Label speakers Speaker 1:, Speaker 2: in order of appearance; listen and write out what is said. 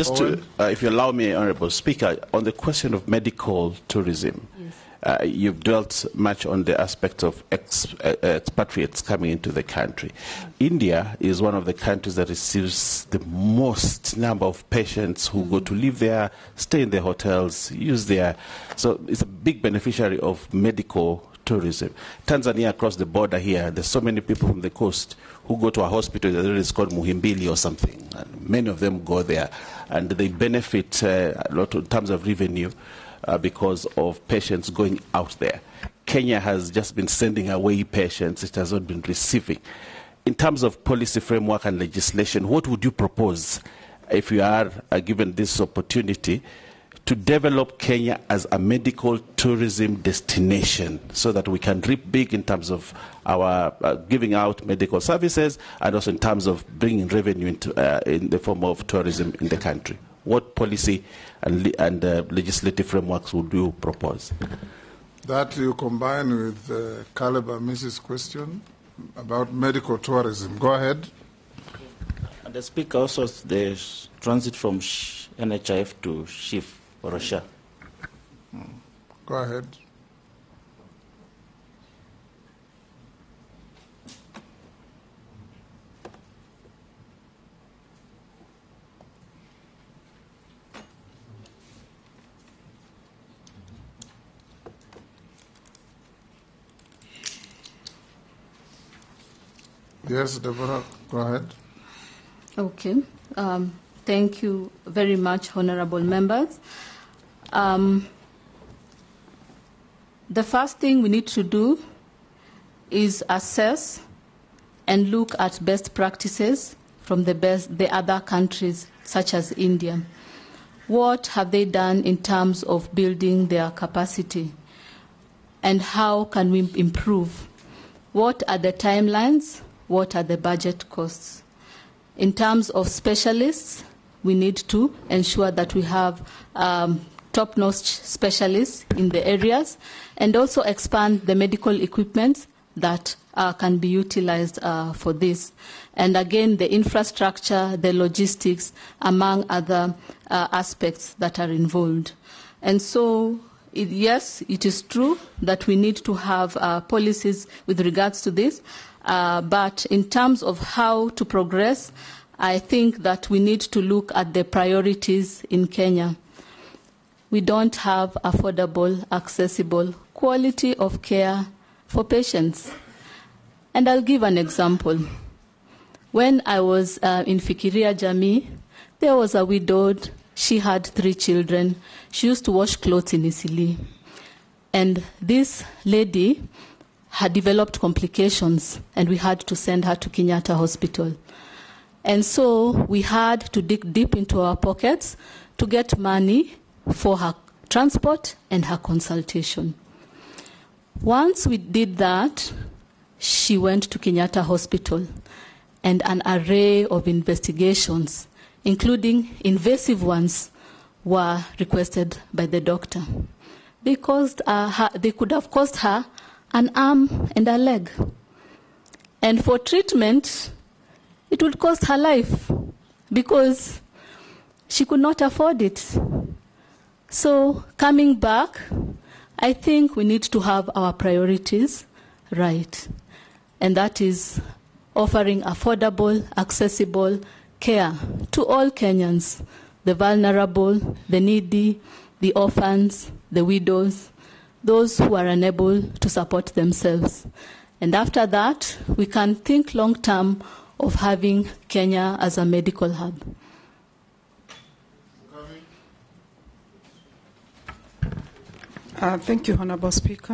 Speaker 1: just to, if you allow me, Honourable Speaker, on the question of medical tourism, yes. You've dwelt much on the aspect of expatriates coming into the country. India is one of the countries that receives the most number of patients who go to live there, stay in their hotels, use their... So it's a big beneficiary of medical tourism. Tanzania, across the border here, there's so many people from the coast who go to a hospital that is called Muhimbili or something. And many of them go there, and they benefit a lot in terms of revenue because of patients going out there. Kenya has just been sending away patients. It has not been receiving. In terms of policy framework and legislation, what would you propose if you are given this opportunity to develop Kenya as a medical tourism destination so that we can reap big in terms of our giving out medical services and also in terms of bringing revenue into, in the form of tourism in the country? What policy and legislative frameworks would you propose?
Speaker 2: That you combine with Caleb and Mrs. question about medical tourism. Go ahead.
Speaker 3: And the Speaker, also the transit from NHIF to SHIF. Russia.
Speaker 2: Go ahead. Yes, Deborah, go ahead.
Speaker 4: Okay. Thank you very much, honorable members. The first thing we need to do is assess and look at best practices from the other countries, such as India. What have they done in terms of building their capacity? And how can we improve? What are the timelines? What are the budget costs? In terms of specialists, we need to ensure that we have top-notch specialists in the areas and also expand the medical equipment that can be utilized for this. And again, the infrastructure, the logistics, among other aspects that are involved. And so, yes, it is true that we need to have policies with regards to this, but in terms of how to progress, I think that we need to look at the priorities in Kenya. We don't have affordable, accessible, quality of care for patients. And I'll give an example. When I was in Fikiria Jamii, there was a widowed. She had 3 children. She used to wash clothes in Isili. And this lady had developed complications, and we had to send her to Kenyatta Hospital. And so we had to dig deep into our pockets to get money for her transport and her consultation. Once we did that, she went to Kenyatta Hospital, and an array of investigations, including invasive ones, were requested by the doctor. They could have cost her an arm and a leg. And for treatment, it would cost her life because she could not afford it. So coming back, I think we need to have our priorities right. And that is offering affordable, accessible care to all Kenyans, the vulnerable, the needy, the orphans, the widows, those who are unable to support themselves. And after that, we can think long-term of having Kenya as a medical hub.
Speaker 5: Thank you, Honorable Speaker.